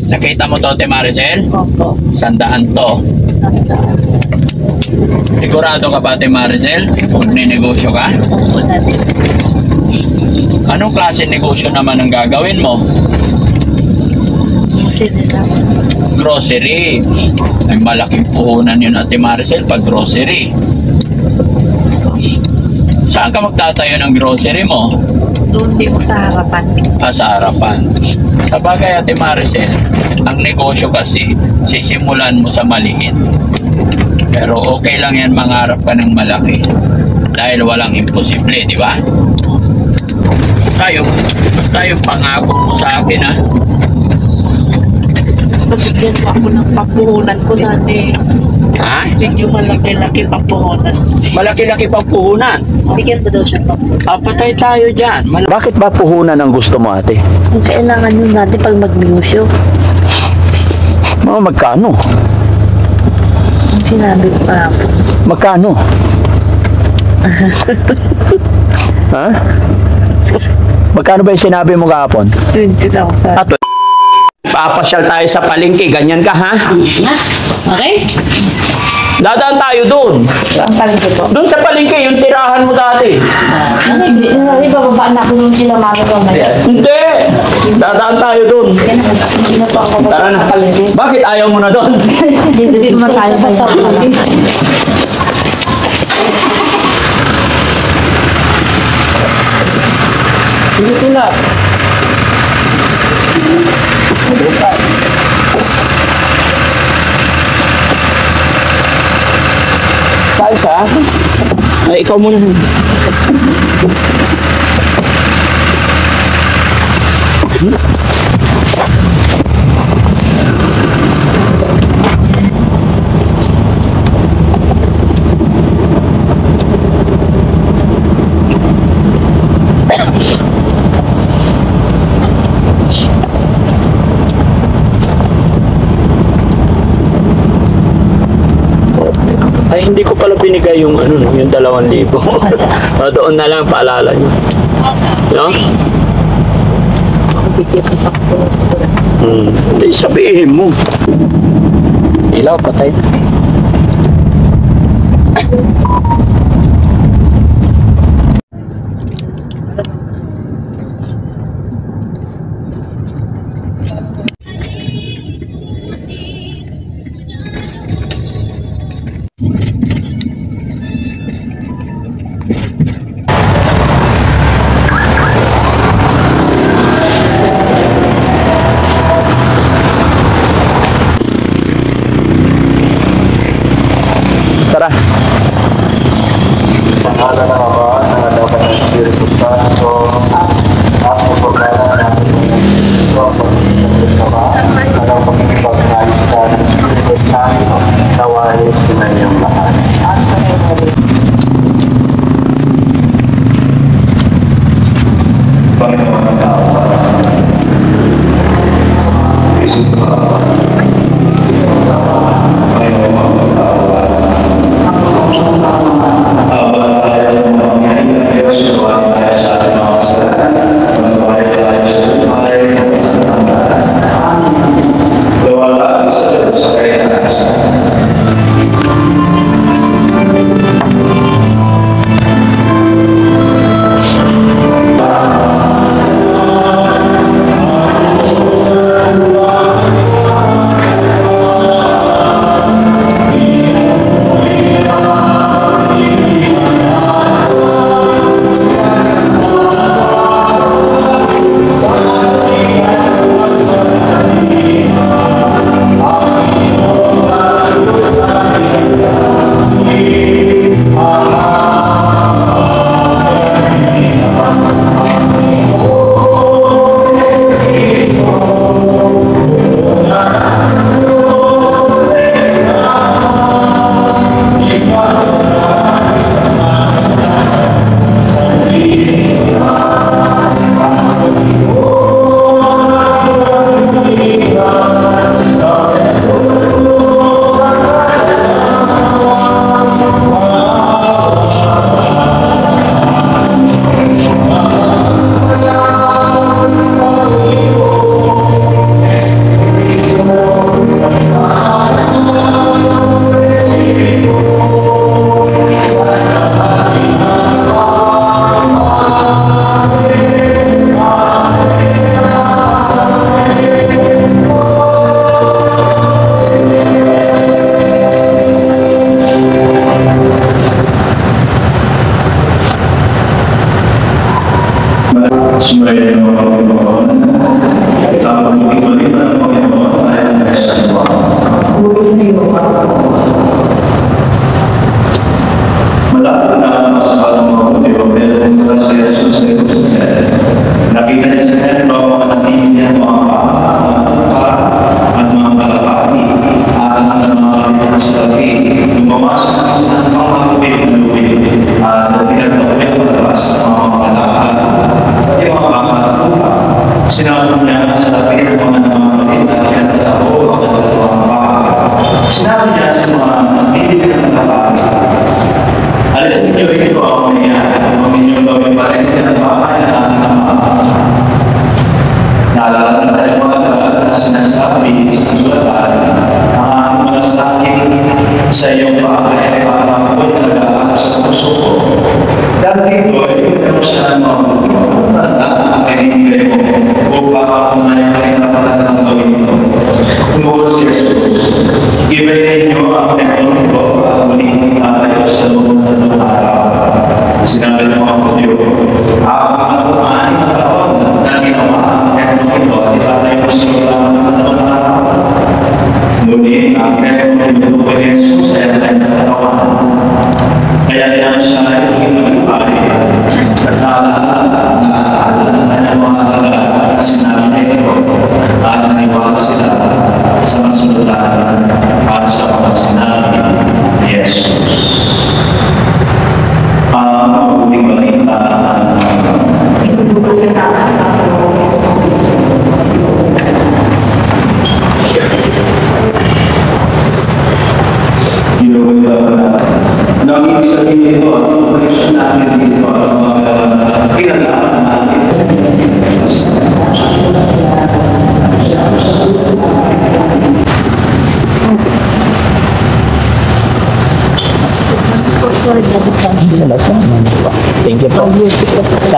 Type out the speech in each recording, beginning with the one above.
Nakita mo to, Ate Maricel? Opo. 100 to. Sigurado ka ba, Ate Maricel? Kung ninegosyo ka? Opo natin. Anong klase negosyo naman ang gagawin mo? Sinila. Grocery. May malaking puhunan yun, Ate Maricel, pag grocery. Saan ka magtatayo ng grocery mo? Doon din po sa harapan. Sa harapan. Sa bagay, Ate Maricel, ang negosyo kasi, sisimulan mo sa maliit. Pero okay lang yan mangarap ka ng malaki. Dahil walang imposible, di ba? Basta yung pangako mo sa akin, ha? Sabigyan po ako ng papuhunan ko dati. Ha? Medyo malaki-laki papuhunan. Malaki-laki pang puhunan. Bigyan ko daw siya po. Patay tayo dyan. Bakit ba puhunan ang gusto mo, ate? Kung kailangan yun natin pag magnegosyo. Mga magkano? Ang sinabi ko pa po. Magkano? Ha? Magkano ba yung sinabi mo kahapon? 20,000. Papasyal tayo sa palengke, ganyan ka, ha? Okay? Dadaan tayo doon. Ang palengke po. Doon sa palengke, yung tirahan mo dati. Hindi ba babaan na ako nung sila mamaya? Hindi! Dadaan tayo doon. Hindi na po ako Tara na. palengke. Bakit ayaw mo na doon? Hindi naman tayo pa Dito na. Saan ka? Ay, ikaw muna. Ay, hindi ko pala binigay yung ano, yung 2,000. Doon na lang, paalala nyo. No? Hindi, sabihin mo. Ilaw, patay. Tara. Pangalan ng Ama, ng Anak at ng Espiritu Santo. At ang pagkalan natin ito ang pagkakas ng Ama, at ang pagkakas ng Espiritu Santo, nawahin sa inyong lahat. Panginoon ng tao, Isus na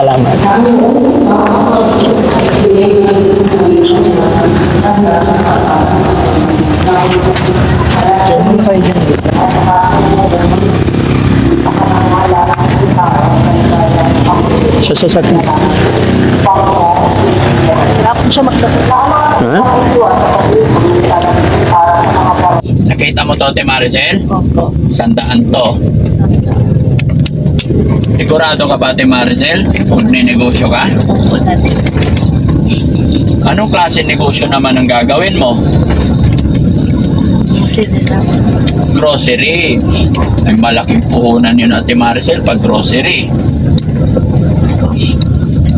Salamat. Sasasakin. Ako siya Ha? Nakita mo to, Ate Maricel? Opo. 100 to. Sigurado ka ba, Ate Maricel? Magnenegosyo ka? Opo dati. Anong klase negosyo naman ang gagawin mo? Sino lang. Grocery. Ay malaking puhunan yun, Ate Maricel, pag grocery.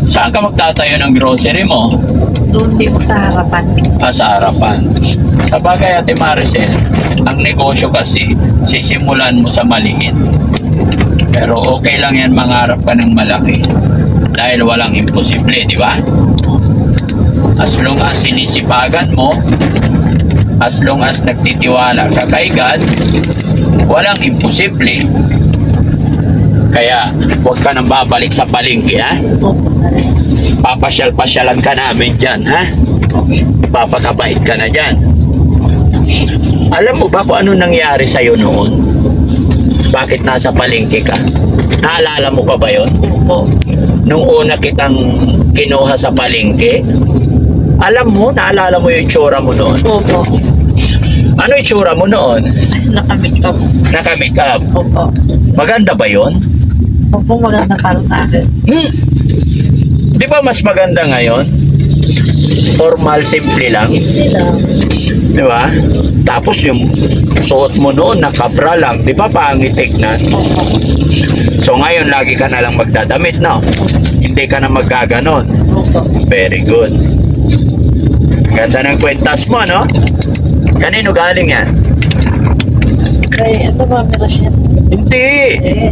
Saan ka magtatayo ng grocery mo? Doon din po sa harapan. Sa harapan. Sa bagay, Ate Maricel, ang negosyo kasi, sisimulan mo sa maliit. Pero okay lang yan mangarap ka ng malaki. Dahil walang imposible, di ba? As long as sinisipagan mo, as long as nagtitiwala ka kay God, walang imposible. Kaya, huwag ka nang babalik sa palengke, ha? Opo. Papasyal-pasyalan ka namin dyan, ha? Papakabait ka na dyan. Alam mo ba kung ano nangyari sa'yo noon? Bakit nasa palengke ka? Naalala mo pa ba yun? Opo. Nung una kitang kinuha sa palengke, alam mo, naalala mo yung itsura mo noon? Opo. Ano itsura mo noon? Nakamit up. Naka-make up. Opo. Maganda ba yon? Opo, maganda para sa akin. Di ba mas maganda ngayon? Formal, simple lang. Hindi lang. Di ba? Tapos yung suot mo noon, nakabra lang. Di ba pangit tignan? Opo. So ngayon, lagi ka na lang magdadamit, no? Hindi ka na magkaganon. Opo. Very good. Ganda ng kwentas mo, no? Kanino galing yan? Kaya ano ba meron siya? Hindi. Eh.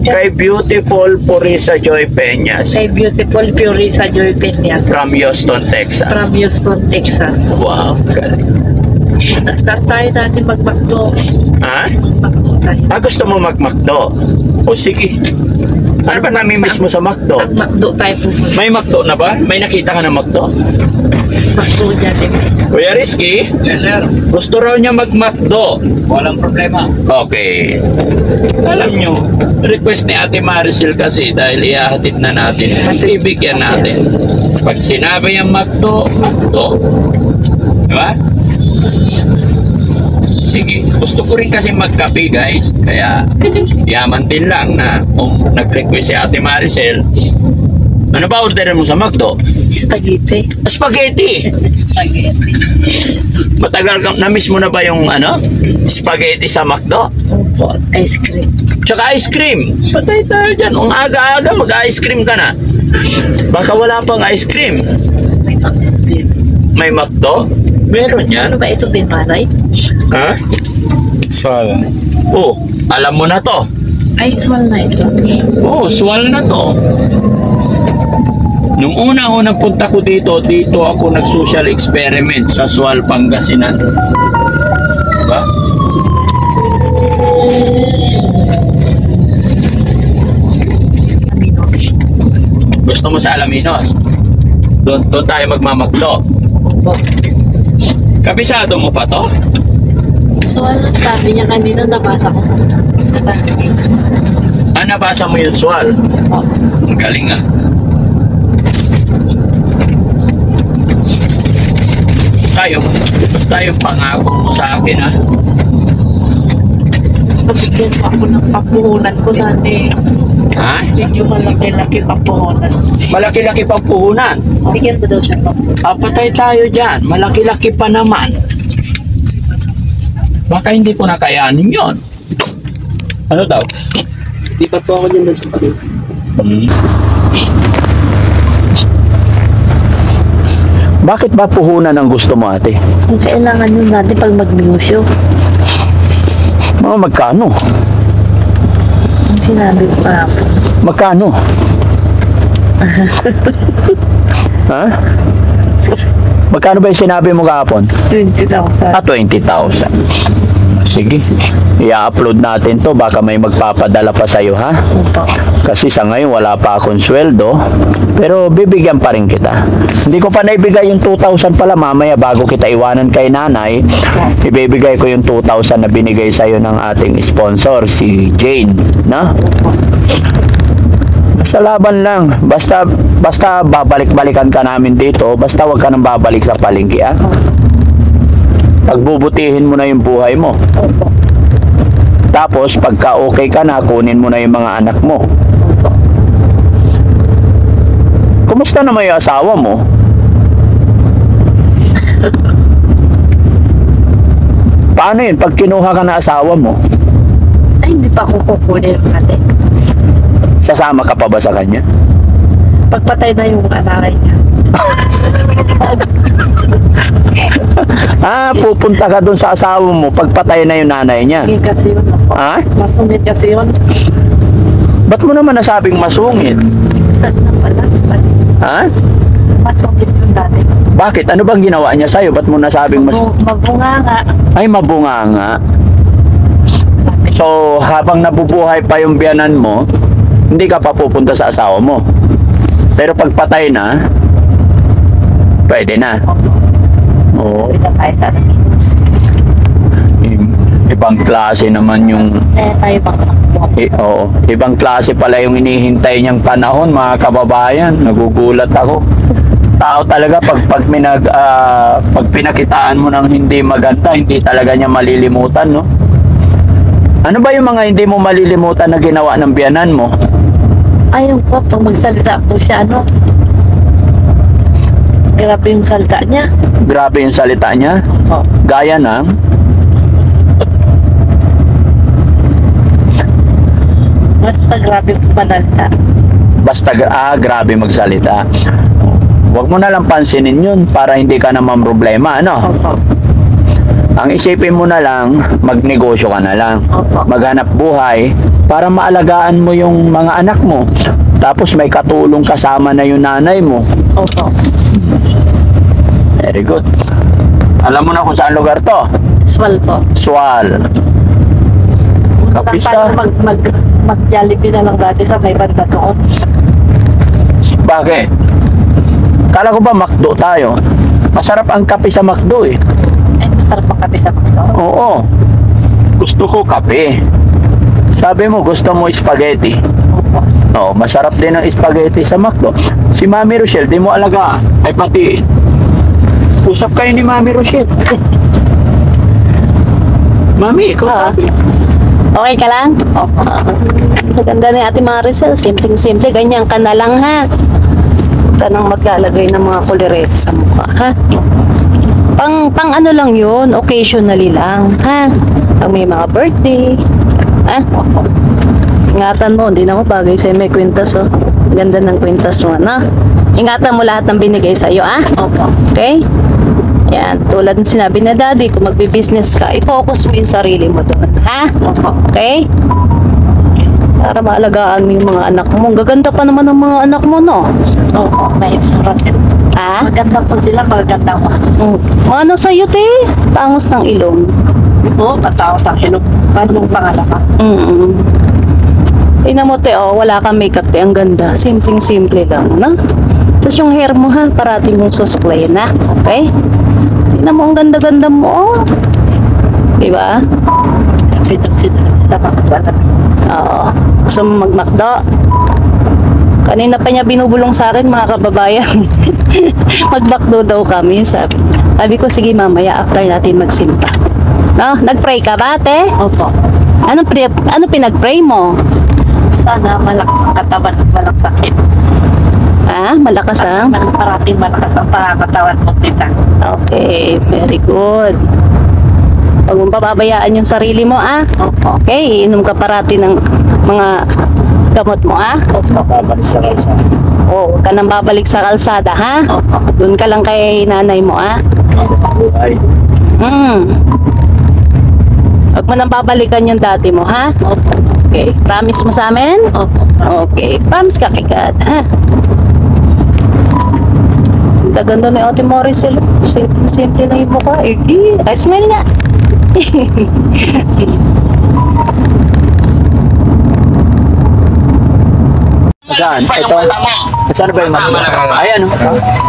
Kay Beautiful Purisa Joy Peñas Kay Beautiful Fury sa Joy Peñas. from Houston, Texas. From Houston, Texas. Wow, galing. Nagstart tayo dati mag-McDo. Ha? Mag-McDo tayo. Gusto mo mag-McDo? O sige. Ano ba namimiss mo sa McDo? Mag-McDo tayo pupunta. May McDo na ba? May nakita ka ng McDo? McDo dyan din. Kuya Rizky? Yes, sir. Gusto raw niya mag-McDo. Walang problema. Okay. Alam nyo, request ni Ate Maricel kasi dahil ihahatid na natin. Ibigyan natin. Pag sinabi yung McDo, McDo. Diba? Sige. Gusto ko rin kasi magkape, guys. Kaya, yaman din lang na kung nag-request si Ate Maricel, ano ba orderin mo sa McDo? Spaghetti. Spaghetti! Spaghetti. Matagal kang, na-miss mo na ba yung spaghetti sa McDo? Opo. Ice cream. Tsaka ice cream. Patay tayo dyan. Kung aga-aga, mag-ice cream ka na. Baka wala pang ice cream. May McDo din. May McDo? Meron yan. Ano ba ito din, Manay? Ha? Swal. Oh, alam mo na to. Ay, swal na ito. Oh, swal na to. Nung una-unang punta ko dito ako nag-social experiment sa Sual, Pangasinan. Diba? Aminos. Gusto mo sa Alaminos? Doon tayo magmamakdo. Opo. Kabisado mo pa to? Swal, sabi niya kanina, nabasa ko. Nabasa ko yung swal. Nabasa mo yung Sual? Opo. Ang galing nga. Basta yung pangako mo sa akin, ha? Sabigyan mo ako ng papuhunan ko dati. Ha? Medyo malaki-laki papuhunan. Malaki-laki pang puhunan. Bigyan ko daw siya po. Patay tayo dyan. Malaki-laki pa naman. Baka hindi ko nakayanin yon. Ano daw? Di pa po ako dyan nagsisip. Bakit ba puhunan ang gusto mo, ate? Ang kailangan yun natin pag magnegosyo. Mga magkano? Ang sinabi ko pa. Magkano? Ha? Magkano ba yung sinabi mo kahapon? 20,000. 20,000. Sige, i-upload natin to. Baka may magpapadala pa sa'yo, ha? Opo. Kasi sa ngayon wala pa akong sweldo. Pero bibigyan pa rin kita. Hindi ko pa naibigay yung 2,000 pala. Mamaya bago kita iwanan kay nanay, ibibigay ko yung 2,000 na binigay sa'yo ng ating sponsor, si Jane. Na? Sa laban lang. Basta babalik-balikan ka namin dito. Basta wag ka nang babalik sa palengke, ha? Pagbubutihin mo na yung buhay mo. Opo. Tapos, pagka okay ka na, kunin mo na yung mga anak mo. Kumusta naman yung asawa mo? Paano yun? Pag kinuha ka na asawa mo, Ay, hindi pa ako kukunin natin. sasama ka pa ba sa kanya? Pagpatay na yung anakay niya. Pupunta ka dun sa asawa mo, pagpatay na yung nanay niya. Hindi kasi yun. Opo. Ha? Masungit kasi yun. Ba't mo naman nasabing masungit? Saan na pala? Ha? Masungit yun dati. Bakit? Ano bang ginawa niya sa'yo? Ba't mo nasabing Mabunga nga. Ay, mabunganga. So, habang nabubuhay pa yung biyanan mo, hindi ka pa pupunta sa asawa mo. Pero pag patay na, pwede na. Oo. Pwede tayo sa Pilipinas. Ibang klase naman yung... Tayo bang Oo. Ibang klase pala yung inihintay niyang panahon, mga kababayan. Nagugulat ako. Tao talaga, pag pinakitaan mo ng hindi maganda, hindi talaga niya malilimutan, no? Ano ba yung mga hindi mo malilimutan na ginawa ng biyanan mo? Ayun po, pag magsalita po siya, grabe yung salita niya. Grabe yung salita niya. Opo. Gaya ng... Basta grabe yung panalita. Basta grabe magsalita. Huwag mo na lang pansinin yun para hindi ka naman problema, ano? Opo. Ang isipin mo na lang, magnegosyo ka na lang. Opo. Maghanap buhay para maalagaan mo yung mga anak mo. Tapos may katulong kasama na yung nanay mo. Opo. Very good. Alam mo na kung saan lugar to? Swal po. Swal. Kapisa. Mag-Jollibee na lang dati sa may banda doon. Bakit? Kala ko ba McDo tayo? Masarap ang kape sa McDo eh. Ay, masarap ang kape sa mga Oo. Gusto ko kape. Sabi mo gusto mo spaghetti. Opo. Oo, masarap din ang spaghetti sa McDo. Si Mami Rochelle, di mo alaga. Ay pati. Usap kayo ni Mami Rochelle. Mami, ikaw sabi. Okay ka lang? Opo. Maganda ni Ate Maricel. Simpleng-simple. Ganyan ka na lang, ha? Huwag ka nang maglalagay ng mga kulirete sa mukha, ha? Pang ano lang yun, occasionally lang, ha? Pag may mga birthday, ha? Ingatan mo, hindi na ako bagay sa'yo, may kwintas, oh. Ganda ng kwintas mo, na? Ingatan mo lahat ng binigay sa'yo, ah? Opo. Okay? Yan, tulad ng sinabi na daddy, kung magbi-business ka, i-focus mo yung sarili mo doon, ha? Opo. Okay? Para maalagaan mo yung mga anak mo. Ang gaganda pa naman ng mga anak mo, no? Oo, may ibig. Ah? Maganda po sila, maganda pa. Ano sa'yo, te? Tangos ng ilong. Oo, patangos ang ilong. Paano pangalan ka? Tingnan mo, te, oh, wala kang makeup, te. Ang ganda. Simpleng-simple lang, no? Tapos yung hair mo, ha? Parating mong susuklayin, na? Okay? Tingnan mo, ang ganda-ganda mo, oh. Diba? Sita-sita. Oo. Gusto mo mag-McDo? Kanina pa niya binubulong sa akin, mga kababayan. Mag-McDo daw kami, sabi ko, sige mamaya, after natin magsimpa. No? Nag-pray ka ba, te? Opo. Ano pinag-pray mo? Sana malakas ang katawan at walang sakit. Ah, malakas ang? Parating malakas ang pangangatawan mo, tita. Okay, very good. Huwag mong pababayaan yung sarili mo, ah. Opo. Okay, inom ka parati ng mga gamot mo, ah. Opo. Sige. Oo, huwag ka nang babalik sa kalsada, ha? Opo. Doon ka lang kay nanay mo, ah. Huwag mo nang babalikan yung dati mo, ha? Opo. Okay, promise mo sa amin? Opo. Okay, promise ka kay God, ha? Ganda ni Ate Maricel. Simple lang yung mukha. Ay, smile nga. Saan? Ito? Saan ba yung ayan.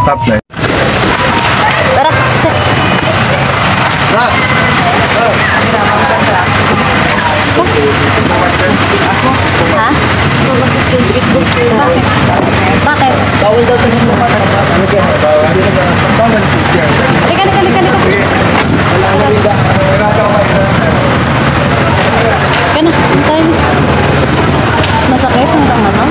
Stop na. Tara. Ha? Bakit? Bawal daw ito ng mga Halika, halika, halika, halika. Kaya na, tayo na. Masakit hanggang ano?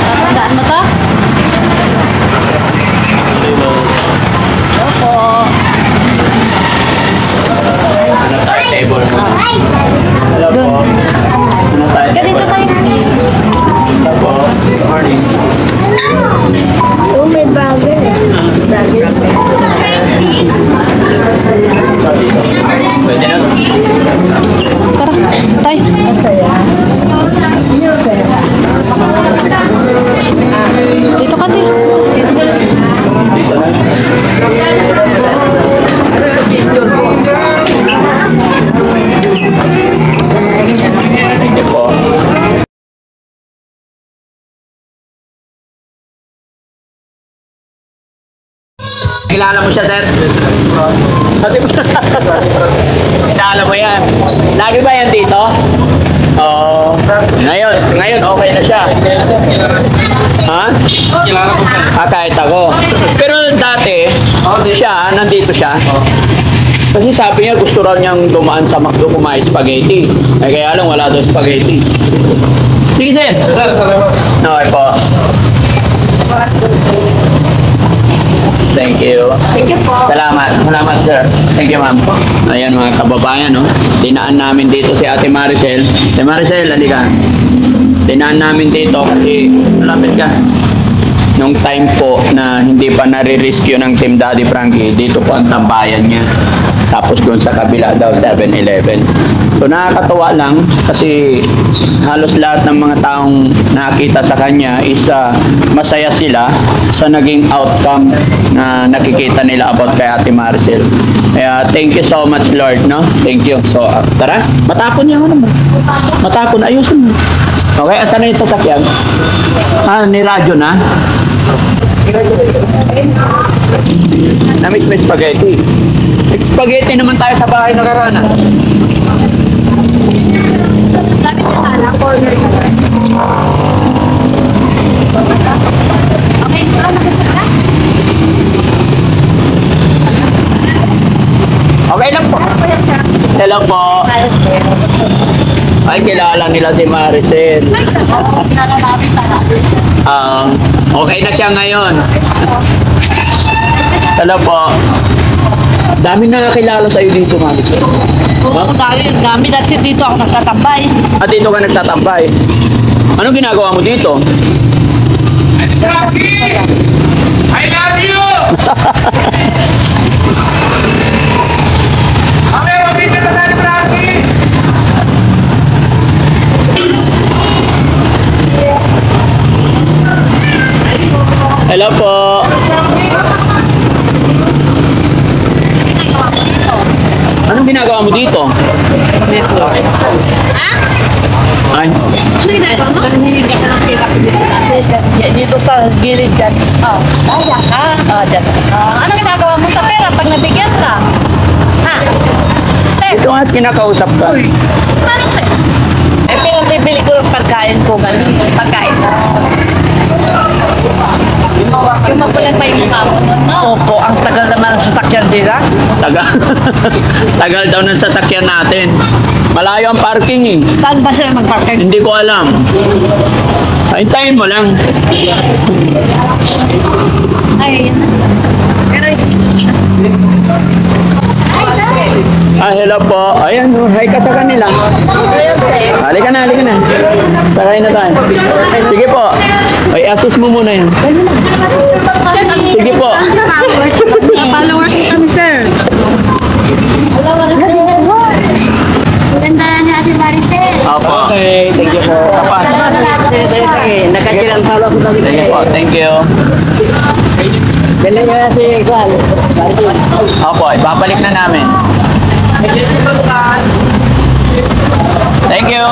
Tatandaan mo to? Hello po. Ano tayo table mo? Hello po. Doon. Ano tayo Ganito table? tayo. Hello po. Good morning. Oh, may brother. Pwede na. Tara, tayo. Masaya. Dito ka, Ti. Dito na. Thank you po. Kilala mo siya, sir? Pati mo. Kilala mo yan. Lagi ba yan dito? Oo. Ngayon okay na siya. Ha? Kilala ko pa. Kahit ako. Pero dati, siya, nandito siya. Kasi sabi niya, gusto raw niyang dumaan sa McDo kumain spaghetti. Eh kaya lang, wala daw spaghetti. Sige, sir. Salamat. Okay po. Thank you. Thank you po. Salamat, sir. Thank you, ma'am. Ayan, mga kababayan, no? Dinaan namin dito si Ate Maricel. Ate Maricel, halika. Dinaan namin dito kasi malapit ka. Nung time po na hindi pa nare-rescue ng Team Daddy Frankie, dito po ang tambayan niya. Tapos doon sa kabila daw, 7-Eleven. So nakakatawa lang kasi halos lahat ng mga taong nakita sa kanya is masaya sila sa naging outcome na nakikita nila about kay Ate Maricel. Kaya thank you so much, Lord, no? Thank you. So tara, matapon niya ako naman. Matapon, ayusin mo. Okay, asan na yung sasakyan? Ni radyo na? Namit may spaghetti. Spaghetti naman tayo sa bahay nakaraan. Sabi niya sana, corner ka. Okay, nakasaka? Okay lang po. Hello po. Ay, kilala nila si Maricel. Okay na siya ngayon. Hello po. Dami na nakilala sa'yo dito, Maricel. Oo, dami dati dito ako nagtatambay. At dito ka nagtatambay. Anong ginagawa mo dito? I love you! Kami, mabita na tayo, Frankie! Hello po. Anong ginagawa mo dito? Ha? Ay, okay. Ano ginagawa mo? Dito sa gilid dyan. Oh. Dyan. Ano ginagawa mo sa pera pag nabigyan ka? Ha? Ito nga, kinakausap ka. Paano sa'yo? Pinabibili ko yung pagkain ko. Pagkain ko. Yung mapulat pa yung mukha mo. Opo, ang tagal naman ang sasakyan nila. Tagal. Tagal daw ng sasakyan natin. Malayo ang parking eh. Saan ba sila mag-parking? Hindi ko alam. Hintayin mo lang. Ay, yun na. Pero, Hello po. Ayan, hi ka sa kanila. Halika na. Sakay na tayo. Sige po. Ay, assist mo muna yan. Sige po. followers kami, sir. Ganda ni Ate Maricel. Opo. Okay, thank you po. Kapas. Nakakirang follow ako na Sige po, thank you. Dala niya si Juan. Opo, ibabalik na namin. Thank you.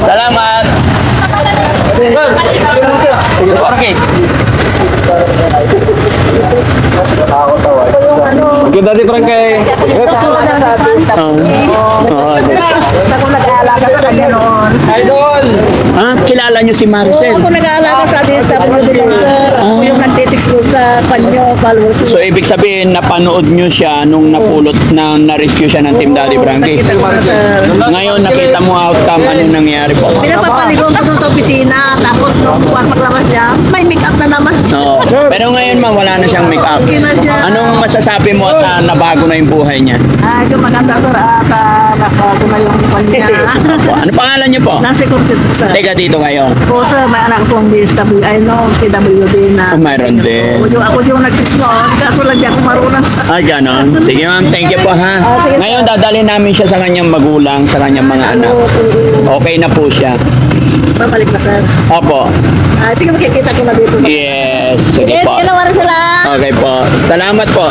Salamat. Okay. Kita di Prangkay. Ako nag-aalaga sa kanya noon. Idol! Ah, kilala niyo si Maricel? Ako nag-aalaga sa DSWD lang, sir. Ako yung nagtitix doon sa panyo, followers. So, ibig sabihin, napanood niyo siya nung napulot na na-rescue siya ng Team Daddy Frankie. Nakita ko na, sir. Ngayon, nakita mo outcome, anong nangyari po? Pinapapaligon ko doon sa opisina, tapos nung buwan paglabas niya, may make-up na naman. So, pero ngayon, ma'am, wala na siyang make-up. Okay na siya. Anong masasabi mo na nabago na yung buhay niya? Yung maganda, sir, at nakago na yung kanya. Po, ano pangalan niyo po? Nancy Cortez po, sir. Teka dito kayo. Po, sir, may anak pong DSW, PWD na. Oh, mayroon din. Ako yung nag-text noon, kaso lang di ako marunong sa... Ah, ganon. Sige ma'am, thank you po ha. Ngayon, dadalhin namin siya sa kanyang magulang, sa kanyang mga anak. Okay na po siya. Babalik na, sir. Opo. Sige, makikita ko na dito. Yes. Sige Yes, po. ginawa rin sila. Okay po. Salamat po.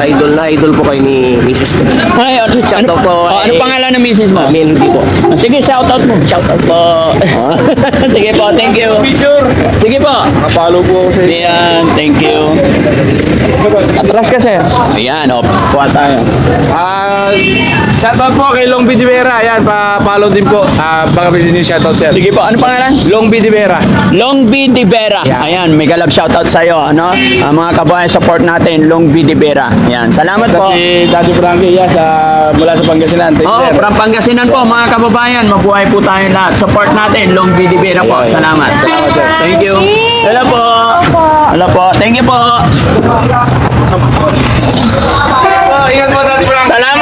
Idol po kayo ni Mrs. ko. Ay, ano, Shoutout po, ano pangalan ng misis mo? Melody po. Sige, shoutout mo. Shoutout po. Sige po, thank you. Sige po. Follow po ako sa Ayan, thank you. Atras ka, sir. Ayan, kuha tayo. Shoutout po kay Long Bidivera. Ayan, pa-follow din po. Baka pwede niyo shoutout, sir. Sige po, ano pangalan? Long Bidivera. Long B. De Vera. Yeah. Ayan, may galab shoutout sa'yo. Ano? Mga kabayan, support natin, Long B. De Vera. Ayan, salamat po. Si Daddy Frankie, mula sa Pangasinan. Thank you, Oo, sir. from Pangasinan po, mga kababayan. Mabuhay po tayo lahat. Support natin, Long B. De Vera po. Salamat. Salamat, sir. Thank you. Hello po. Hello po. Thank you po. Ingat mo, Daddy Frankie. Salamat